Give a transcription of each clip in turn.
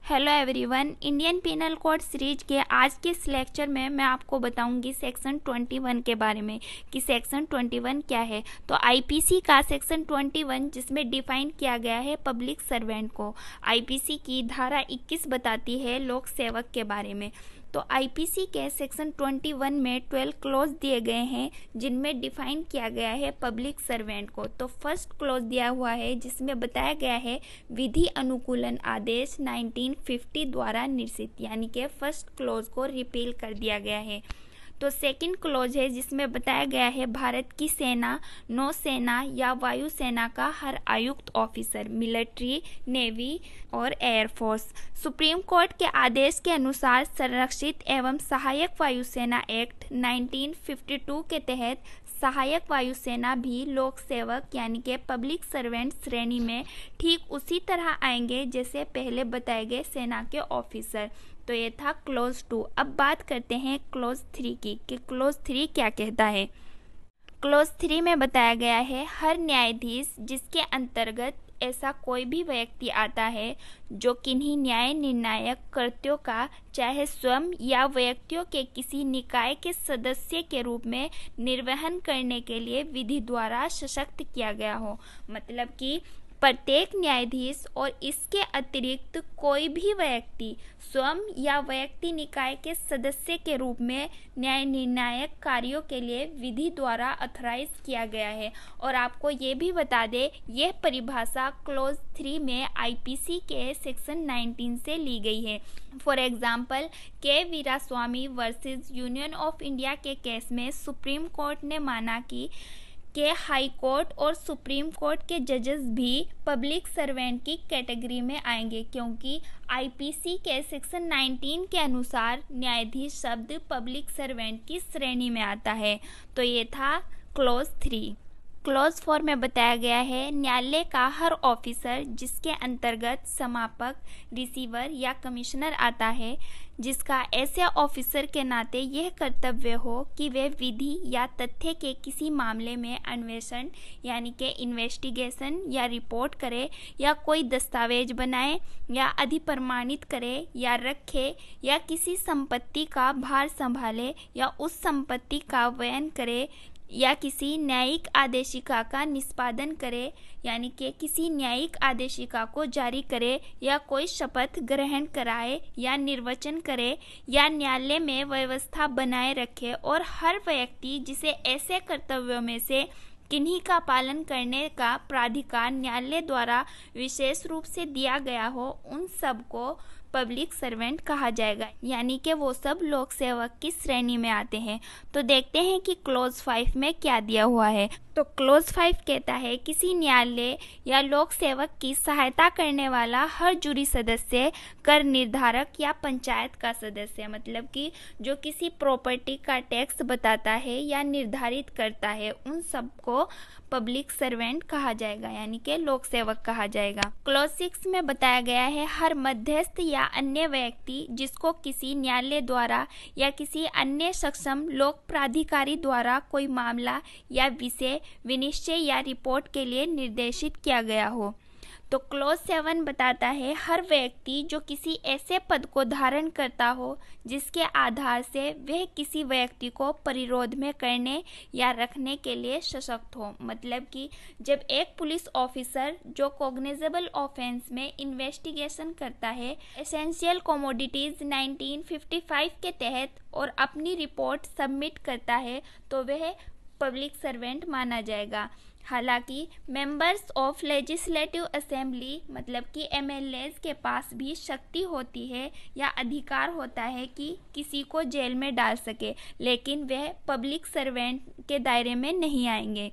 Hello everyone. Indian penal code series के आज के इस लेक्चर में मैं आपको बताऊंगी सेक्शन 21 के बारे में कि सेक्शन 21 क्या है। तो आईपीसी का सेक्शन 21 जिसमें डिफाइन किया गया है पब्लिक सर्वेंट को। आईपीसी की धारा 21 बताती है लोक सेवक के बारे में। तो आईपीसी के सेक्शन 21 में 12 क्लॉज दिए गए हैं जिनमें डिफाइन किया गया है पब्लिक सर्वेंट को। तो फर्स्ट क्लॉज दिया हुआ है जिसमें बताया गया है विधि अनुकूलन आदेश 1950 द्वारा निर्देशित, यानी कि फर्स्ट क्लॉज को रिपील कर दिया गया है। तो सेकंड क्लॉज है जिसमें बताया गया है भारत की सेना, नौसेना या वायुसेना का हर आयुक्त ऑफिसर, मिलिट्री, नेवी और एयरफोर्स सुप्रीम कोर्ट के आदेश के अनुसार संरक्षित एवं सहायक वायुसेना एक्ट 1952 के तहत सहायक वायुसेना भी लोक सेवक यानी कि पब्लिक सर्वेंट श्रेणी में ठीक उसी तरह आएंगे जैसे पहले बताए गए सेना के ऑफिसर। तो ये था क्लॉज 2। अब बात करते हैं क्लॉज 3 की कि क्लॉज 3 क्या कहता है। क्लॉज 3 में बताया गया है हर न्यायाधीश जिसके अंतर्गत ऐसा कोई भी व्यक्ति आता है जो किन्हीं न्याय निर्णायक कृत्यों का चाहे स्वयं या व्यक्तियों के किसी निकाय के सदस्य के रूप में निर्वहन करने के लिए विधि द्वारा सशक्त किया गया हो। मतलब कि प्रत्येक न्यायाधीश और इसके अतिरिक्त कोई भी व्यक्ति स्वयं या व्यक्ति निकाय के सदस्य के रूप में न्याय निर्णायक कार्यों के लिए विधि द्वारा ऑथराइज किया गया है। और आपको ये भी बता दें, यह परिभाषा क्लॉज 3 में आईपीसी के सेक्शन 19 से ली गई है। For example, K Veeraswamy versus union of India के केस में सुप्रीम कोर्ट ने माना कि हाई कोर्ट और सुप्रीम कोर्ट के जजेस भी पब्लिक सर्वेंट की कैटेगरी में आएंगे, क्योंकि आईपीसी के सेक्शन 19 के अनुसार न्यायाधीश शब्द पब्लिक सर्वेंट की श्रेणी में आता है। तो ये था क्लॉज 3। क्लॉज 4 में बताया गया है न्यायालय का हर ऑफिसर जिसके अंतर्गत समापक, रिसीवर या कमिश्नर आता है, जिसका ऐसे ऑफिसर के नाते यह कर्तव्य हो कि वे विधि या तथ्य के किसी मामले में अन्वेषण यानी कि इन्वेस्टिगेशन या रिपोर्ट करे या कोई दस्तावेज बनाए या अधिप्रमाणित करे या रखे या किसी संपत्ति का भार संभाले या उस संपत्ति का वयन करे या किसी न्यायिक आदेशिका का निष्पादन करे यानी कि किसी न्यायिक आदेशिका को जारी करे या कोई शपथ ग्रहण कराए या निर्वचन करे या न्यायालय में व्यवस्था बनाए रखे। और हर व्यक्ति जिसे ऐसे कर्तव्यों में से किन्हीं का पालन करने का प्राधिकार न्यायालय द्वारा विशेष रूप से दिया गया हो, उन सब को पब्लिक सर्वेंट कहा जाएगा, यानी कि वो सब लोक सेवक की श्रेणी में आते हैं। तो देखते हैं कि क्लॉज 5 में क्या दिया हुआ है। तो क्लॉज 5 कहता है किसी न्यायालय या लोक सेवक की सहायता करने वाला हर जूरी सदस्य, कर निर्धारक या पंचायत का सदस्य, मतलब कि जो किसी प्रॉपर्टी का टैक्स बताता है या निर्धारित करता है, उन सबको पब्लिक सर्वेंट कहा जाएगा, यानी कि लोक सेवक कहा जाएगा। क्लॉज 6 में बताया गया है हर मध्यस्थ या अन्य व्यक्ति जिसको किसी न्यायालय द्वारा या किसी अन्य सक्षम लोक प्राधिकारी द्वारा कोई मामला या विषय विनिश्चय या रिपोर्ट के लिए निर्देशित किया गया हो। तो क्लॉज 7 बताता है हर व्यक्ति जो किसी ऐसे पद को धारण करता हो जिसके आधार से वह किसी व्यक्ति को परिरोध में करने या रखने के लिए सशक्त हो। मतलब कि जब एक पुलिस ऑफिसर जो कॉग्निजेबल ऑफेंस में इन्वेस्टिगेशन करता है एसेंशियल कमोडिटीज 1955 के तहत और अपनी रिपोर्ट सबमिट करता है, तो वह पब्लिक सर्वेंट माना जाएगा। हालांकि मेंबर्स ऑफ लेजिस्लेटिव असेंबली मतलब कि एमएलएज के पास भी शक्ति होती है या अधिकार होता है कि किसी को जेल में डाल सके, लेकिन वह पब्लिक सर्वेंट के दायरे में नहीं आएंगे।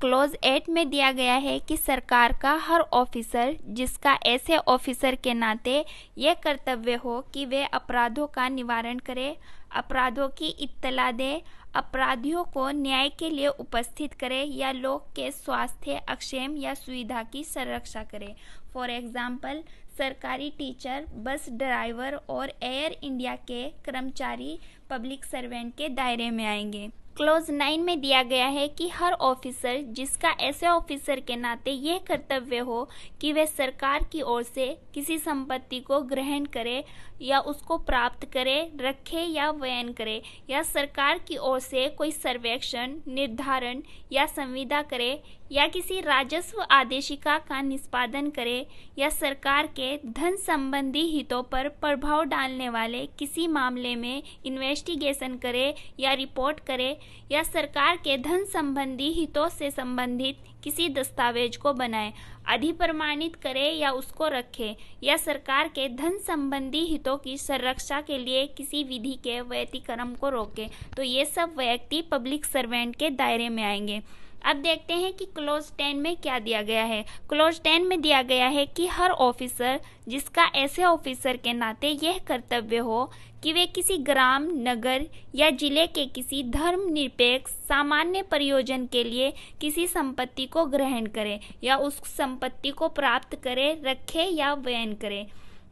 क्लॉज 8 में दिया गया है कि सरकार का हर ऑफिसर जिसका ऐसे ऑफिसर के नाते यह कर्तव्य हो कि वे अपराधों का निवारण करे, अपराधों की इत्तला दे, अपराधियों को न्याय के लिए उपस्थित करे या लोग के स्वास्थ्य, अक्षेम या सुविधा की संरक्षा करे। फॉर एग्जाम्पल, सरकारी टीचर, बस ड्राइवर और एयर इंडिया के कर्मचारी पब्लिक सर्वेंट के दायरे में आएंगे। क्लॉज 9 में दिया गया है कि हर ऑफिसर जिसका ऐसे ऑफिसर के नाते यह कर्तव्य हो कि वह सरकार की ओर से किसी संपत्ति को ग्रहण करे या उसको प्राप्त करे, रखे या वयन करे, या सरकार की ओर से कोई सर्वेक्षण, निर्धारण या संविदा करे, या किसी राजस्व आदेशिका का निष्पादन करे, या सरकार के धन संबंधी हितों पर प्रभाव डालने वाले किसी मामले में इन्वेस्टिगेशन करे या रिपोर्ट करे, या सरकार के धन संबंधी हितों से संबंधित किसी दस्तावेज को बनाए, अधिप्रमाणित करे या उसको रखे, या सरकार के धन संबंधी हितों की संरक्षा के लिए किसी विधि के व्यतिक्रम को रोके, तो ये सब व्यक्ति पब्लिक सर्वेंट के दायरे में आएंगे। अब देखते हैं कि क्लॉज 10 में क्या दिया गया है। क्लॉज 10 में दिया गया है कि हर ऑफिसर जिसका ऐसे ऑफिसर के नाते यह कर्तव्य हो कि वे किसी ग्राम, नगर या जिले के किसी धर्मनिरपेक्ष सामान्य प्रयोजन के लिए किसी संपत्ति को ग्रहण करे या उस संपत्ति को प्राप्त करे, रखे या वयन करे,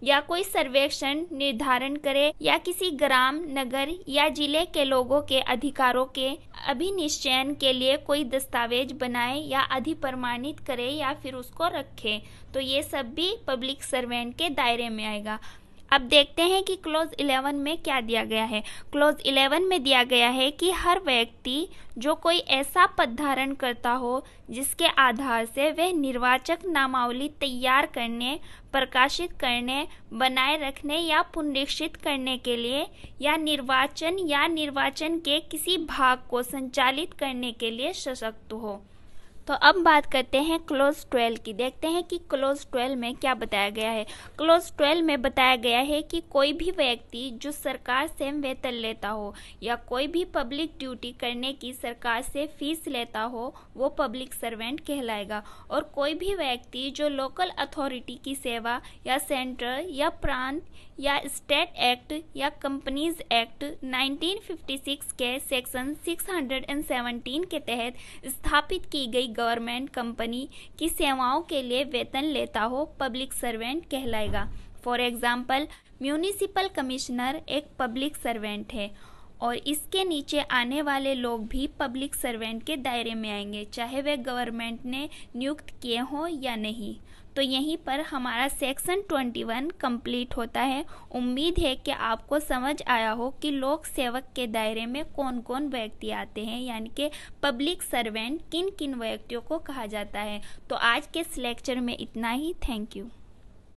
या कोई सर्वेक्षण, निर्धारण करे, या किसी ग्राम, नगर या जिले के लोगों के अधिकारों के अभिनिश्चयन के लिए कोई दस्तावेज बनाए या अधिप्रमाणित करे या फिर उसको रखे, तो ये सब भी पब्लिक सर्वेंट के दायरे में आएगा। अब देखते हैं कि क्लॉज 11 में क्या दिया गया है। क्लॉज 11 में दिया गया है कि हर व्यक्ति जो कोई ऐसा पद धारण करता हो जिसके आधार से वह निर्वाचक नामावली तैयार करने, प्रकाशित करने, बनाए रखने या पुनरीक्षित करने के लिए या निर्वाचन के किसी भाग को संचालित करने के लिए सशक्त हो। तो अब बात करते हैं क्लॉज 12 की। देखते हैं कि क्लॉज 12 में क्या बताया गया है। क्लॉज 12 में बताया गया है कि कोई भी व्यक्ति जो सरकार से वेतन लेता हो या कोई भी पब्लिक ड्यूटी करने की सरकार से फीस लेता हो वो पब्लिक सर्वेंट कहलाएगा, और कोई भी व्यक्ति जो लोकल अथॉरिटी की सेवा या सेंट्रल या प्रांत या स्टेट एक्ट या कंपनीज एक्ट 1956 के सेक्शन 617 के तहत स्थापित की गई गवर्नमेंट कंपनी की सेवाओं के लिए वेतन लेता हो पब्लिक सर्वेंट कहलाएगा। फॉर एग्जाम्पल, म्यूनिसिपल कमिश्नर एक पब्लिक सर्वेंट है और इसके नीचे आने वाले लोग भी पब्लिक सर्वेंट के दायरे में आएंगे, चाहे वे गवर्नमेंट ने नियुक्त किए हों या नहीं। तो यहीं पर हमारा सेक्शन 21 कंप्लीट होता है। उम्मीद है कि आपको समझ आया हो कि लोक सेवक के दायरे में कौन कौन व्यक्ति आते हैं, यानी कि पब्लिक सर्वेंट किन किन व्यक्तियों को कहा जाता है। तो आज के इस लेक्चर में इतना ही। Thank you.